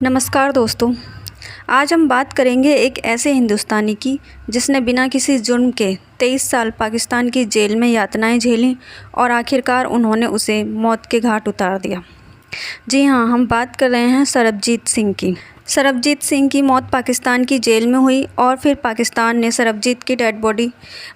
नमस्कार दोस्तों। आज हम बात करेंगे एक ऐसे हिंदुस्तानी की जिसने बिना किसी जुर्म के 23 साल पाकिस्तान की जेल में यातनाएं झेलीं और आखिरकार उन्होंने उसे मौत के घाट उतार दिया। जी हाँ, हम बात कर रहे हैं सरबजीत सिंह की। सरबजीत सिंह की मौत पाकिस्तान की जेल में हुई और फिर पाकिस्तान ने सरबजीत की डेड बॉडी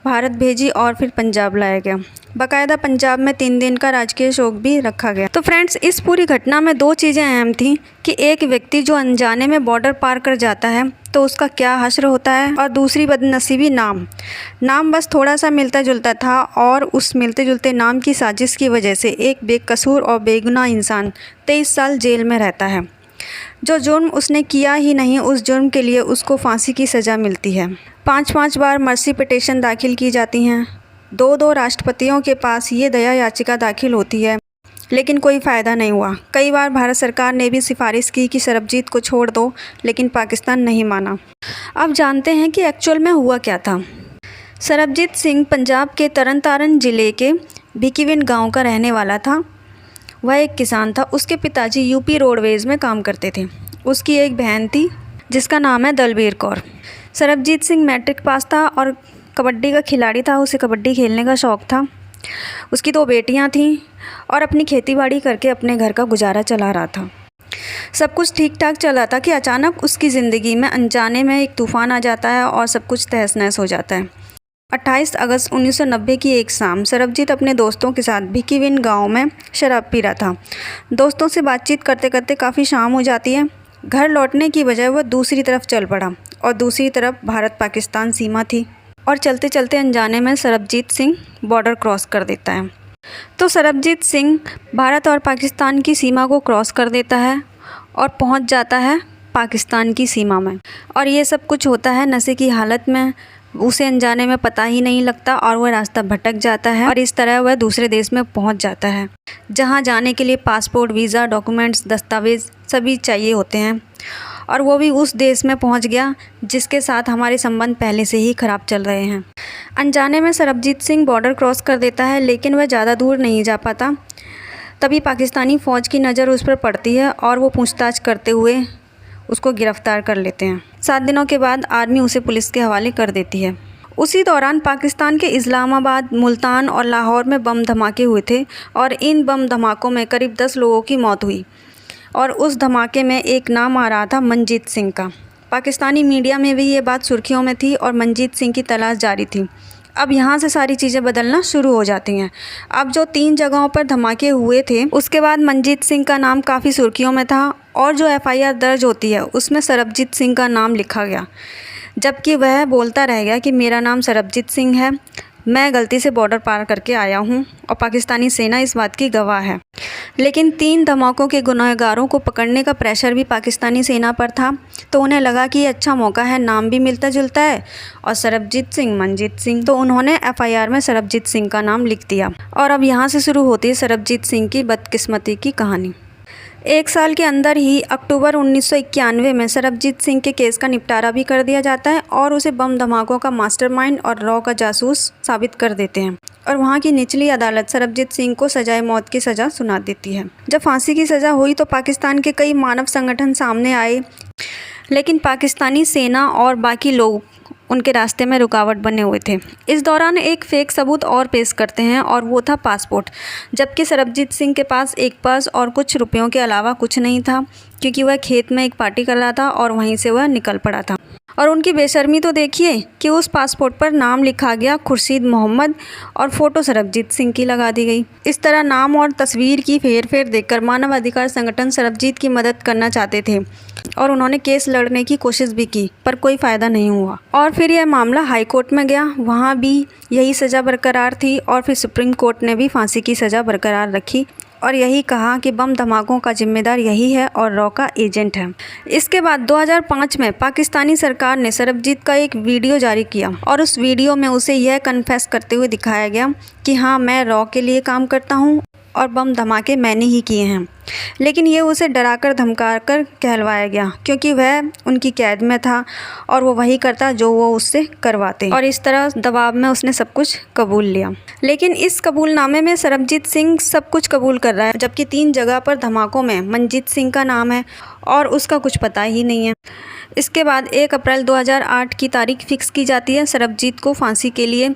भारत भेजी और फिर पंजाब लाया गया। बाकायदा पंजाब में 3 दिन का राजकीय शोक भी रखा गया। तो फ्रेंड्स, इस पूरी घटना में 2 चीज़ें अहम थीं कि एक व्यक्ति जो अनजाने में बॉर्डर पार कर जाता है तो उसका क्या हश्र होता है, और दूसरी बदनसीबी नाम बस थोड़ा सा मिलता जुलता था और उस मिलते जुलते नाम की साजिश की वजह से एक बेकसूर और बेगुनाह इंसान 23 साल जेल में रहता है। जो जुर्म उसने किया ही नहीं, उस जुर्म के लिए उसको फांसी की सज़ा मिलती है। 5-5 बार मर्सी पिटीशन दाखिल की जाती हैं। 2-2 राष्ट्रपतियों के पास ये दया याचिका दाखिल होती है, लेकिन कोई फ़ायदा नहीं हुआ। कई बार भारत सरकार ने भी सिफारिश की कि सरबजीत को छोड़ दो, लेकिन पाकिस्तान नहीं माना। अब जानते हैं कि एक्चुअल में हुआ क्या था। सरबजीत सिंह पंजाब के तरन तारण ज़िले के भिकीविंड गाँव का रहने वाला था। वह एक किसान था। उसके पिताजी यूपी रोडवेज़ में काम करते थे। उसकी एक बहन थी जिसका नाम है दलबीर कौर। सरबजीत सिंह मैट्रिक पास था और कबड्डी का खिलाड़ी था। उसे कबड्डी खेलने का शौक़ था। उसकी 2 बेटियां थीं और अपनी खेतीबाड़ी करके अपने घर का गुजारा चला रहा था। सब कुछ ठीक ठाक चल रहा था कि अचानक उसकी ज़िंदगी में अनजाने में एक तूफ़ान आ जाता है और सब कुछ तहस नहस हो जाता है। 28 अगस्त 1990 की एक शाम सरबजीत अपने दोस्तों के साथ भिकीविंड गांव में शराब पी रहा था। दोस्तों से बातचीत करते करते काफ़ी शाम हो जाती है। घर लौटने की बजाय वह दूसरी तरफ चल पड़ा और दूसरी तरफ भारत पाकिस्तान सीमा थी और चलते चलते अनजाने में सरबजीत सिंह बॉर्डर क्रॉस कर देता है। तो सरबजीत सिंह भारत और पाकिस्तान की सीमा को क्रॉस कर देता है और पहुंच जाता है पाकिस्तान की सीमा में। और ये सब कुछ होता है नशे की हालत में। उसे अनजाने में पता ही नहीं लगता और वह रास्ता भटक जाता है और इस तरह वह दूसरे देश में पहुंच जाता है, जहां जाने के लिए पासपोर्ट, वीज़ा, डॉक्यूमेंट्स, दस्तावेज़ सभी चाहिए होते हैं। और वो भी उस देश में पहुंच गया जिसके साथ हमारे संबंध पहले से ही ख़राब चल रहे हैं। अनजाने में सरबजीत सिंह बॉर्डर क्रॉस कर देता है, लेकिन वह ज़्यादा दूर नहीं जा पाता। तभी पाकिस्तानी फ़ौज की नज़र उस पर पड़ती है और वो पूछताछ करते हुए उसको गिरफ़्तार कर लेते हैं। 7 दिनों के बाद आर्मी उसे पुलिस के हवाले कर देती है। उसी दौरान पाकिस्तान के इस्लामाबाद, मुल्तान और लाहौर में बम धमाके हुए थे और इन बम धमाकों में करीब 10 लोगों की मौत हुई। और उस धमाके में एक नाम आ रहा था मनजीत सिंह का। पाकिस्तानी मीडिया में भी ये बात सुर्खियों में थी और मनजीत सिंह की तलाश जारी थी। अब यहाँ से सारी चीज़ें बदलना शुरू हो जाती हैं। अब जो 3 जगहों पर धमाके हुए थे उसके बाद मनजीत सिंह का नाम काफ़ी सुर्खियों में था और जो FIR दर्ज होती है उसमें सरबजीत सिंह का नाम लिखा गया, जबकि वह बोलता रह गया कि मेरा नाम सरबजीत सिंह है, मैं गलती से बॉर्डर पार करके आया हूँ और पाकिस्तानी सेना इस बात की गवाह है। लेकिन 3 धमाकों के गुनहगारों को पकड़ने का प्रेशर भी पाकिस्तानी सेना पर था, तो उन्हें लगा कि ये अच्छा मौका है, नाम भी मिलता जुलता है और सरबजीत सिंह मनजीत सिंह, तो उन्होंने FIR में सरबजीत सिंह का नाम लिख दिया। और अब यहाँ से शुरू होती है सरबजीत सिंह की बदकिस्मती की कहानी। 1 साल के अंदर ही अक्टूबर 1991 में सरबजीत सिंह के केस का निपटारा भी कर दिया जाता है और उसे बम धमाकों का मास्टरमाइंड और रॉ का जासूस साबित कर देते हैं और वहाँ की निचली अदालत सरबजीत सिंह को सजाए मौत की सज़ा सुना देती है। जब फांसी की सज़ा हुई तो पाकिस्तान के कई मानव संगठन सामने आए, लेकिन पाकिस्तानी सेना और बाकी लोग उनके रास्ते में रुकावट बने हुए थे। इस दौरान एक फेक सबूत और पेश करते हैं और वो था पासपोर्ट, जबकि सरबजीत सिंह के पास एक पर्स और कुछ रुपयों के अलावा कुछ नहीं था, क्योंकि वह खेत में एक पार्टी कर रहा था और वहीं से वह निकल पड़ा था। और उनकी बेशर्मी तो देखिए कि उस पासपोर्ट पर नाम लिखा गया खुर्शीद मोहम्मद और फ़ोटो सरबजीत सिंह की लगा दी गई। इस तरह नाम और तस्वीर की फेर देखकर मानवाधिकार संगठन सरबजीत की मदद करना चाहते थे और उन्होंने केस लड़ने की कोशिश भी की, पर कोई फ़ायदा नहीं हुआ। और फिर यह मामला हाई कोर्ट में गया, वहाँ भी यही सज़ा बरकरार थी और फिर सुप्रीम कोर्ट ने भी फांसी की सज़ा बरकरार रखी और यही कहा कि बम धमाकों का जिम्मेदार यही है और रॉ का एजेंट है। इसके बाद 2005 में पाकिस्तानी सरकार ने सरबजीत का एक वीडियो जारी किया और उस वीडियो में उसे यह कन्फेस करते हुए दिखाया गया कि हाँ, मैं रॉ के लिए काम करता हूँ और बम धमाके मैंने ही किए हैं। लेकिन ये उसे डराकर धमकाकर कहलवाया गया, क्योंकि वह उनकी कैद में था और वो वही करता जो वो उससे करवाते, और इस तरह दबाव में उसने सब कुछ कबूल लिया। लेकिन इस कबूलनामे में सरबजीत सिंह सब कुछ कबूल कर रहा है, जबकि 3 जगह पर धमाकों में मनजीत सिंह का नाम है और उसका कुछ पता ही नहीं है। इसके बाद 1 अप्रैल 2008 की तारीख फिक्स की जाती है सरबजीत को फांसी के लिए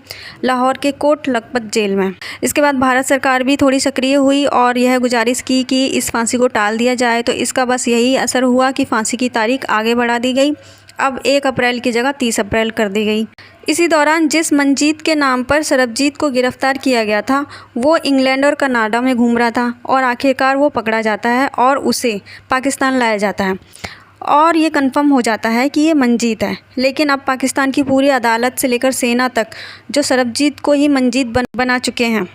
लाहौर के कोट लखपत जेल में। इसके बाद भारत सरकार भी थोड़ी सक्रिय हुई और यह गुजारिश की कि इस फांसी को टाल दिया जाए, तो इसका बस यही असर हुआ कि फांसी की तारीख आगे बढ़ा दी गई। अब 1 अप्रैल की जगह 30 अप्रैल कर दी गई। इसी दौरान जिस मनजीत के नाम पर सरबजीत को गिरफ्तार किया गया था वो इंग्लैंड और कनाडा में घूम रहा था, और आखिरकार वो पकड़ा जाता है और उसे पाकिस्तान लाया जाता है और ये कंफर्म हो जाता है कि ये मनजीत है। लेकिन अब पाकिस्तान की पूरी अदालत से लेकर सेना तक जो सरबजीत को ही मनजीत बना चुके हैं।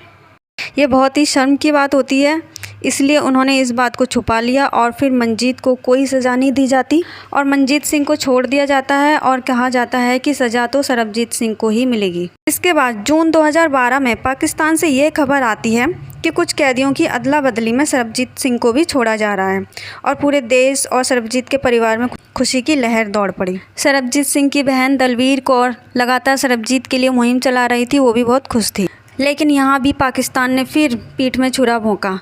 ये बहुत ही शर्म की बात होती है, इसलिए उन्होंने इस बात को छुपा लिया और फिर मनजीत को कोई सज़ा नहीं दी जाती और मनजीत सिंह को छोड़ दिया जाता है और कहा जाता है कि सज़ा तो सरबजीत सिंह को ही मिलेगी। इसके बाद जून 2012 में पाकिस्तान से ये खबर आती है कि कुछ कैदियों की अदला बदली में सरबजीत सिंह को भी छोड़ा जा रहा है और पूरे देश और सरबजीत के परिवार में खुशी की लहर दौड़ पड़ी। सरबजीत सिंह की बहन दलवीर कौर लगातार सरबजीत के लिए मुहिम चला रही थी, वो भी बहुत खुश थी। लेकिन यहाँ भी पाकिस्तान ने फिर पीठ में छुरा भोंका।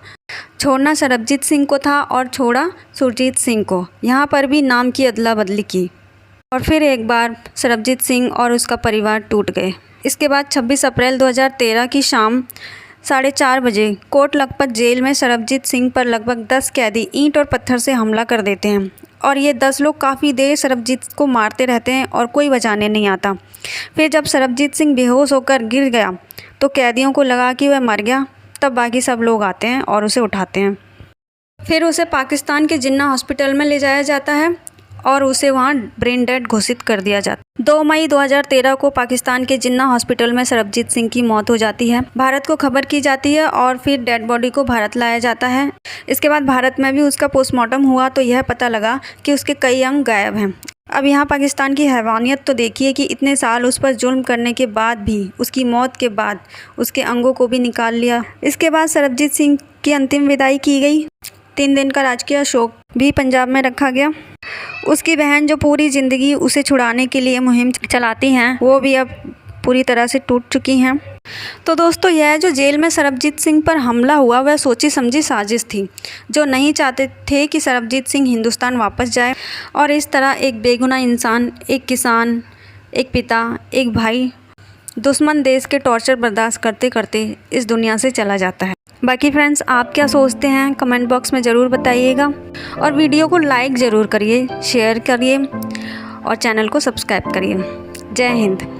छोड़ना सरबजीत सिंह को था और छोड़ा सुरजीत सिंह को। यहाँ पर भी नाम की अदला बदली की और फिर एक बार सरबजीत सिंह और उसका परिवार टूट गए। इसके बाद 26 अप्रैल 2013 की शाम 4:30 बजे कोट लखपत जेल में सरबजीत सिंह पर लगभग 10 कैदी ईंट और पत्थर से हमला कर देते हैं और ये 10 लोग काफ़ी देर सरबजीत को मारते रहते हैं और कोई बचाने नहीं आता। फिर जब सरबजीत सिंह बेहोश होकर गिर गया तो कैदियों को लगा कि वह मर गया, तब बाकी सब लोग आते हैं और उसे उठाते हैं। फिर उसे पाकिस्तान के जिन्ना हॉस्पिटल में ले जाया जाता है और उसे वहां ब्रेन डेड घोषित कर दिया जाता है। 2 मई 2013 को पाकिस्तान के जिन्ना हॉस्पिटल में सरबजीत सिंह की मौत हो जाती है। भारत को खबर की जाती है और फिर डेड बॉडी को भारत लाया जाता है। इसके बाद भारत में भी उसका पोस्टमार्टम हुआ तो यह पता लगा कि उसके कई अंग गायब हैं। अब यहाँ पाकिस्तान की हैवानियत तो देखिए कि इतने साल उस पर जुल्म करने के बाद भी, उसकी मौत के बाद उसके अंगों को भी निकाल लिया। इसके बाद सरबजीत सिंह की अंतिम विदाई की गई। 3 दिन का राजकीय शोक भी पंजाब में रखा गया। उसकी बहन जो पूरी ज़िंदगी उसे छुड़ाने के लिए मुहिम चलाती हैं, वो भी अब पूरी तरह से टूट चुकी हैं। तो दोस्तों, यह जो जेल में सरबजीत सिंह पर हमला हुआ वह सोची समझी साजिश थी, जो नहीं चाहते थे कि सरबजीत सिंह हिंदुस्तान वापस जाए और इस तरह एक बेगुनाह इंसान, एक किसान, एक पिता, एक भाई दुश्मन देश के टॉर्चर बर्दाश्त करते करते इस दुनिया से चला जाता है। बाकी फ्रेंड्स, आप क्या सोचते हैं कमेंट बॉक्स में ज़रूर बताइएगा और वीडियो को लाइक ज़रूर करिए, शेयर करिए और चैनल को सब्सक्राइब करिए। जय हिंद।